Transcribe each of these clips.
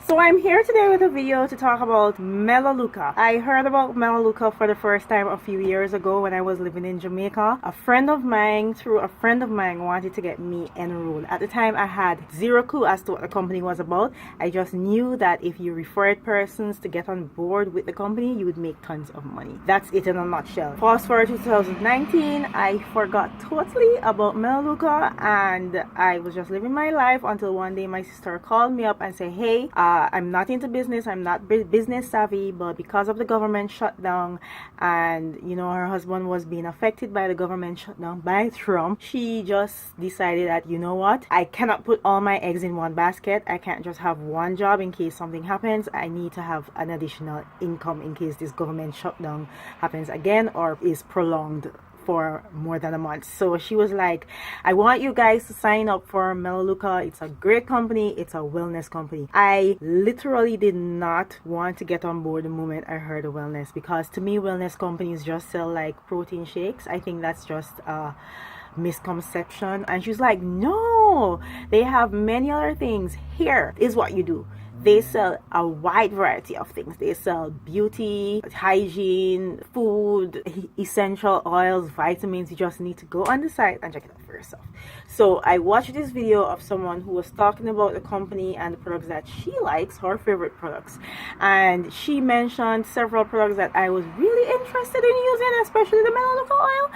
So I'm here today with a video to talk about Melaleuca. I heard about Melaleuca for the first time a few years ago when I was living in Jamaica. A friend of mine wanted to get me enrolled. At the time I had zero clue as to what the company was about. I just knew that if you referred persons to get on board with the company, you would make tons of money. That's it in a nutshell. Fast forward to 2019, I forgot totally about Melaleuca and I was just living my life until one day my sister called me up and said, hey, I'm not into business, I'm not business savvy, but because of the government shutdown and her husband was being affected by the government shutdown by Trump, she just decided that, you know what, I cannot put all my eggs in one basket. I can't just have one job in case something happens. I need to have an additional income in case this government shutdown happens again or is prolonged for more than a month. So she was like, I want you guys to sign up for Melaleuca. It's a great company. It's a wellness company. I literally did not want to get on board the moment I heard of wellness, because to me wellness companies just sell like protein shakes. I think that's just a misconception. And she's like, no, they have many other things. Here is what you do. They sell a wide variety of things. They sell beauty, hygiene, food, essential oils, vitamins. You just need to go on the site and check it out for yourself. So I watched this video of someone who was talking about the company and the products that she likes, her favorite products. And she mentioned several products that I was really interested in using, especially the Melaleuca oil.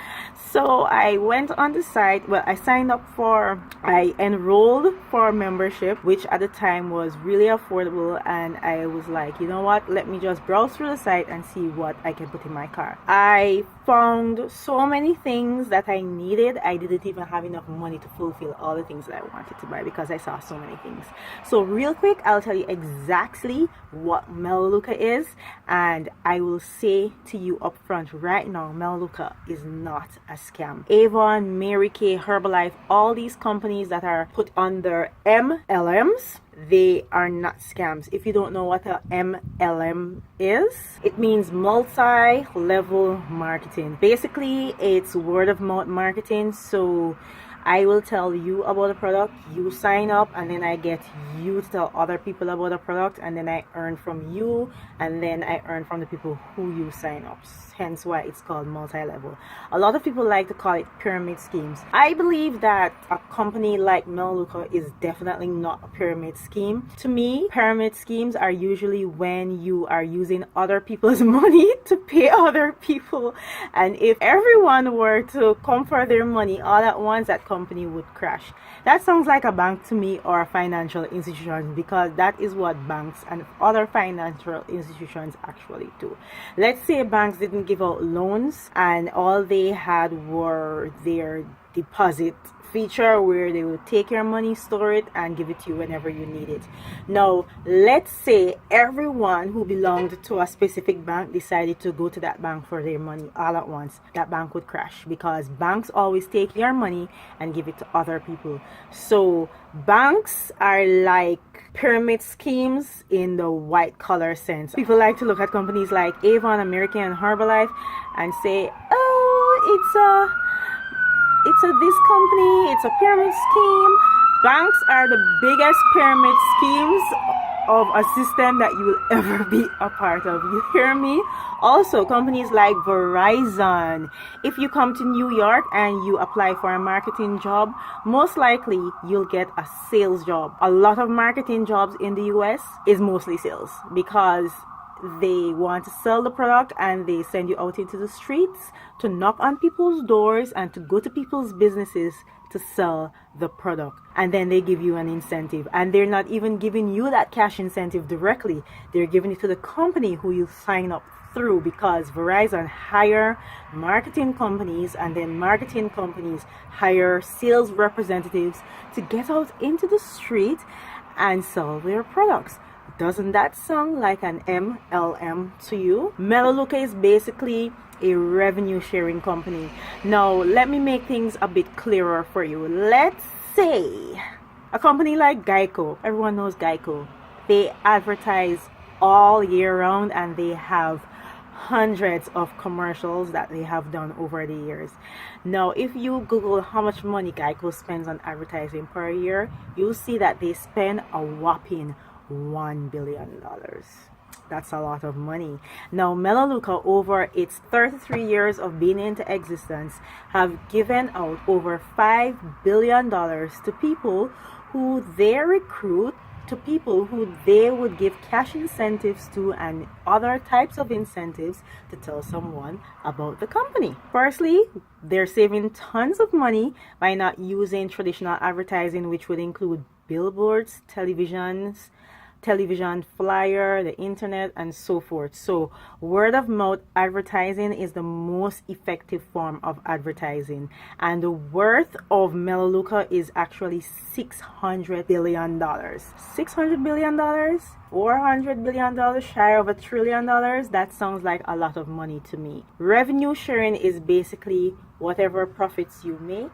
So I went on the site. Well, I enrolled for a membership, which at the time was really affordable, and I was like, you know what, let me just browse through the site and see what I can put in my car. I found so many things that I needed. I didn't even have enough money to fulfill all the things that I wanted to buy because I saw so many things. So real quick, I'll tell you exactly what Melaleuca is, and I will say to you up front right now, Melaleuca is not a scam. Avon, Mary Kay, Herbalife, all these companies that are put under MLMs, they are not scams. If you don't know what a MLM is, it means multi-level marketing. Basically, it's word of mouth marketing. So I will tell you about the product, you sign up, and then I get you to tell other people about the product, and then I earn from you, and then I earn from the people who you sign up. Hence why it's called multi-level. A lot of people like to call it pyramid schemes. I believe that a company like Melaleuca is definitely not a pyramid scheme. To me, pyramid schemes are usually when you are using other people's money to pay other people, and if everyone were to come for their money all at once, that company would crash. That sounds like a bank to me, or a financial institution, because that is what banks and other financial institutions actually do. Let's say banks didn't give out loans and all they had were their deposit feature where they will take your money, store it, and give it to you whenever you need it. Now, let's say everyone who belonged to a specific bank decided to go to that bank for their money all at once. That bank would crash, because banks always take your money and give it to other people. So banks are like pyramid schemes in the white collar sense. People like to look at companies like Avon, American, and Herbalife and say, oh, this company, it's a pyramid scheme. Banks are the biggest pyramid schemes of a system that you will ever be a part of. You hear me? Also, companies like Verizon. If you come to New York and you apply for a marketing job, most likely you'll get a sales job. A lot of marketing jobs in the US is mostly sales, because they want to sell the product and they send you out into the streets to knock on people's doors and to go to people's businesses to sell the product, and then they give you an incentive, and they're not even giving you that cash incentive directly. They're giving it to the company who you sign up through, because Verizon hire marketing companies, and then marketing companies hire sales representatives to get out into the street and sell their products. Doesn't that sound like an MLM to you? Melaleuca is basically a revenue sharing company. Now, let me make things a bit clearer for you. Let's say a company like Geico. Everyone knows Geico. They advertise all year round, and they have hundreds of commercials that they have done over the years. Now, if you Google how much money Geico spends on advertising per year, you'll see that they spend a whopping $1 billion. That's a lot of money. Now, Melaleuca, over its 33 years of being into existence, have given out over $5 billion to people who they recruit, to people who they would give cash incentives to and other types of incentives to tell someone about the company. Firstly, they're saving tons of money by not using traditional advertising, which would include billboards, television flyer, the internet, and so forth. So word of mouth advertising is the most effective form of advertising, and the worth of Melaleuca is actually $600 billion. $600 billion, $400 billion, shy of $1 trillion. That sounds like a lot of money to me. Revenue sharing is basically whatever profits you make,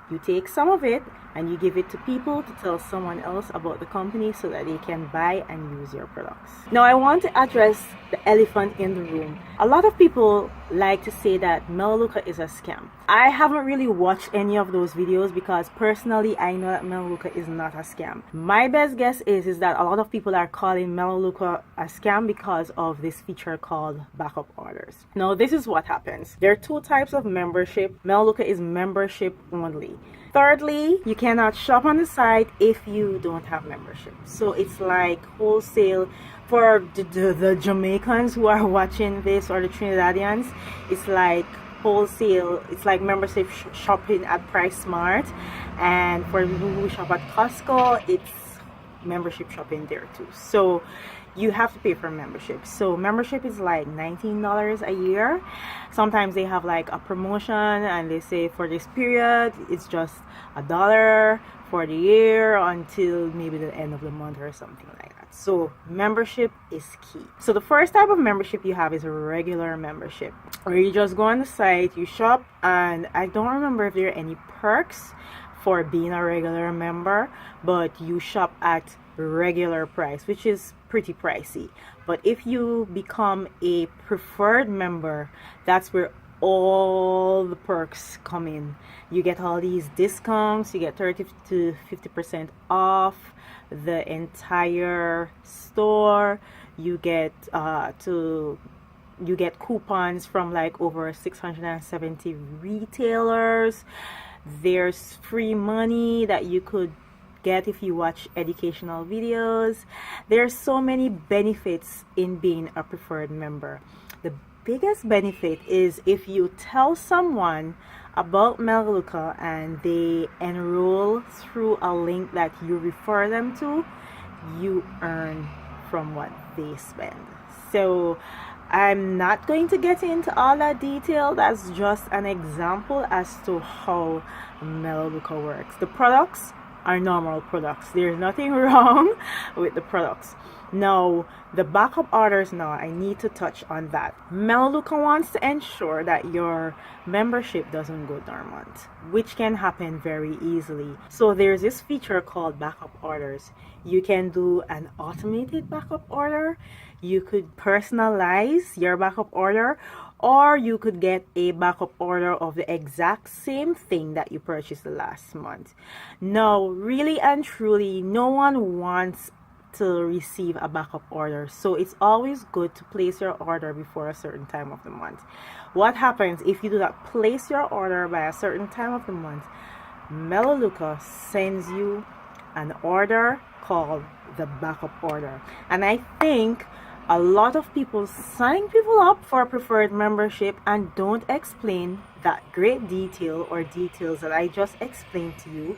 you take some of it and you give it to people to tell someone else about the company so that they can buy and use your products. Now, I want to address the elephant in the room. A lot of people like to say that Melaleuca is a scam. I haven't really watched any of those videos because personally I know that Melaleuca is not a scam. My best guess is that a lot of people are calling Melaleuca a scam because of this feature called backup orders. Now, this is what happens. There are two types of membership. Melaleuca is membership only. Thirdly, you cannot shop on the site if you don't have membership. So it's like wholesale. For the Jamaicans who are watching this, or the Trinidadians, it's like wholesale. It's like membership shopping at Price Smart. And for people who shop at Costco, it's membership shopping there too. So you have to pay for membership. So membership is like $19 a year. Sometimes they have like a promotion and they say for this period it's just $1 for the year until maybe the end of the month or something like that. So membership is key. So the first type of membership you have is a regular membership, where you just go on the site, you shop, and I don't remember if there are any perks for being a regular member, but you shop at regular price, which is pretty pricey. But if you become a preferred member, that's where all the perks come in. You get all these discounts. You get 30 to 50% off the entire store. You get coupons from like over 670 retailers. There's free money that you could get if you watch educational videos. There's so many benefits in being a preferred member. The biggest benefit is if you tell someone about Melaleuca and they enroll through a link that you refer them to, you earn from what they spend. So I'm not going to get into all that detail. That's just an example as to how Melaleuca works. The products are normal products. There's nothing wrong with the products. Now, the backup orders, now I need to touch on that. Melaleuca wants to ensure that your membership doesn't go dormant, which can happen very easily. So there's this feature called backup orders. You can do an automated backup order. You could personalize your backup order, or you could get a backup order of the exact same thing that you purchased the last month. Now, really and truly, no one wants to receive a backup order, so it's always good to place your order before a certain time of the month. What happens if you do not place your order by a certain time of the month? Melaleuca sends you an order called the backup order, and I think a lot of people sign people up for a preferred membership and don't explain that great detail or details that I just explained to you,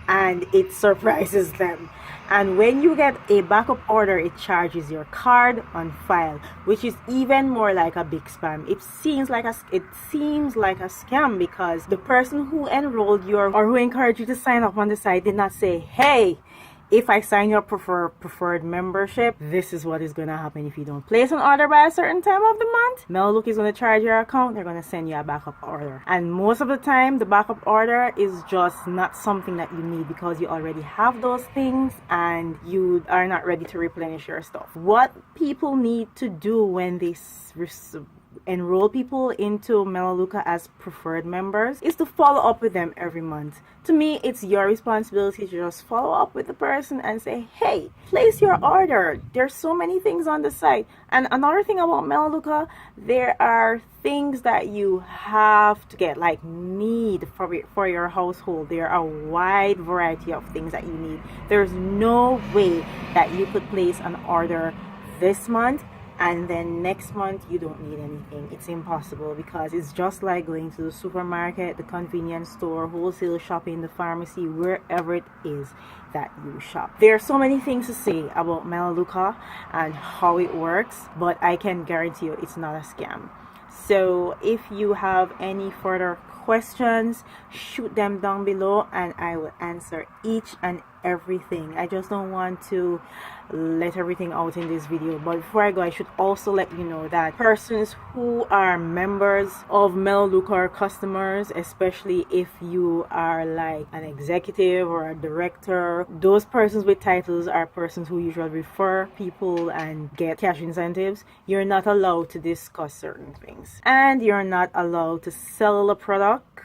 and it surprises them. And when you get a backup order, it charges your card on file, which is even more like a big spam. It seems like a scam because the person who enrolled you or who encouraged you to sign up on the site did not say, hey, if I sign your preferred membership, this is what is going to happen if you don't place an order by a certain time of the month. Melaleuca is going to charge your account. They're going to send you a backup order. And most of the time, the backup order is just not something that you need because you already have those things and you are not ready to replenish your stuff. What people need to do when they enroll people into Melaleuca as preferred members is to follow up with them every month. To me, it's your responsibility to just follow up with the person and say, hey, place your order. There's so many things on the site. And another thing about Melaleuca, there are things that you have to get, like need for your household. There are a wide variety of things that you need. There's no way that you could place an order this month and then next month you don't need anything. It's impossible, because it's just like going to the supermarket, the convenience store, wholesale shopping, the pharmacy, wherever it is that you shop. There are so many things to say about Melaleuca and how it works, but I can guarantee you it's not a scam. So if you have any further questions, shoot them down below and I will answer each and everything. I just don't want to let everything out in this video, but before I go, I should also let you know that persons who are members of Melaleuca are customers, especially if you are like an executive or a director. Those persons with titles are persons who usually refer people and get cash incentives. You're not allowed to discuss certain things, and you're not allowed to sell the product.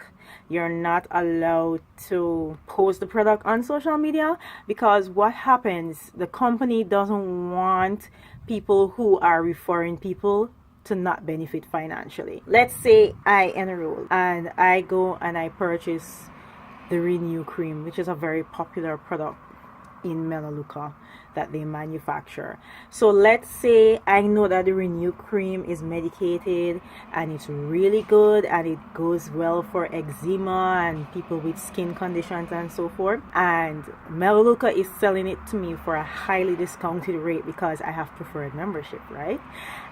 You're not allowed to post the product on social media, because what happens, the company doesn't want people who are referring people to not benefit financially. Let's say I enroll and I go and I purchase the Renew cream, which is a very popular product in Melaleuca that they manufacture. So let's say I know that the Renew cream is medicated and it's really good and it goes well for eczema and people with skin conditions and so forth, and Melaleuca is selling it to me for a highly discounted rate because I have preferred membership, right?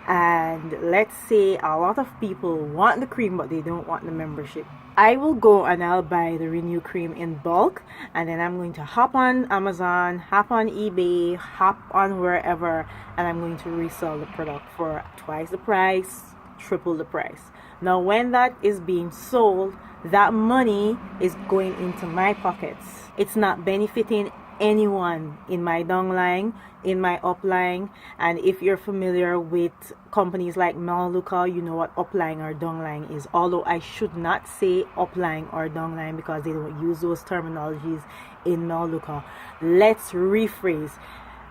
And let's say a lot of people want the cream but they don't want the membership. I will go and I'll buy the Renew cream in bulk, and then I'm going to hop on Amazon, hop on eBay, hop on wherever, and I'm going to resell the product for twice the price, triple the price. Now when that is being sold, that money is going into my pockets. It's not benefiting anyone in my downline, in my upline. And if you're familiar with companies like Melaleuca, you know what upline or downline is, although I should not say upline or downline because they don't use those terminologies in Melaleuca. Let's rephrase.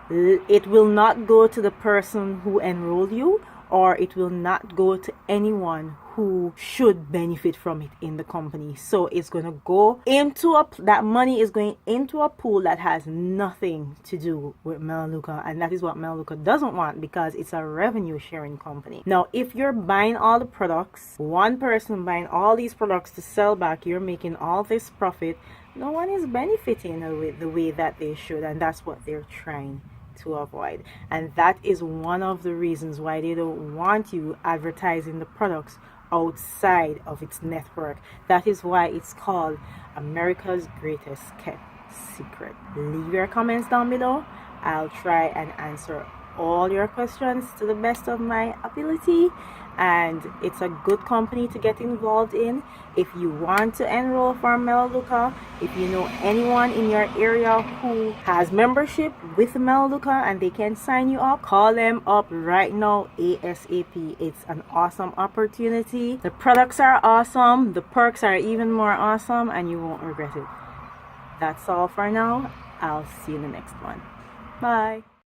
It will not go to the person who enrolled you, or it will not go to anyone who should benefit from it in the company. So it's going to go into that money is going into a pool that has nothing to do with Melaleuca, and that is what Melaleuca doesn't want, because it's a revenue sharing company. Now if you're buying all the products, one person buying all these products to sell back, you're making all this profit, no one is benefiting the way that they should, and that's what they're trying to avoid. And that is one of the reasons why they don't want you advertising the products outside of its network. That is why it's called America's Greatest Kept Secret. Leave your comments down below. I'll try and answer all your questions to the best of my ability, and it's a good company to get involved in. If you want to enroll for Melaleuca, if you know anyone in your area who has membership with Melaleuca and they can sign you up, call them up right now ASAP. It's an awesome opportunity. The products are awesome, the perks are even more awesome, and you won't regret it. That's all for now. I'll see you in the next one. Bye.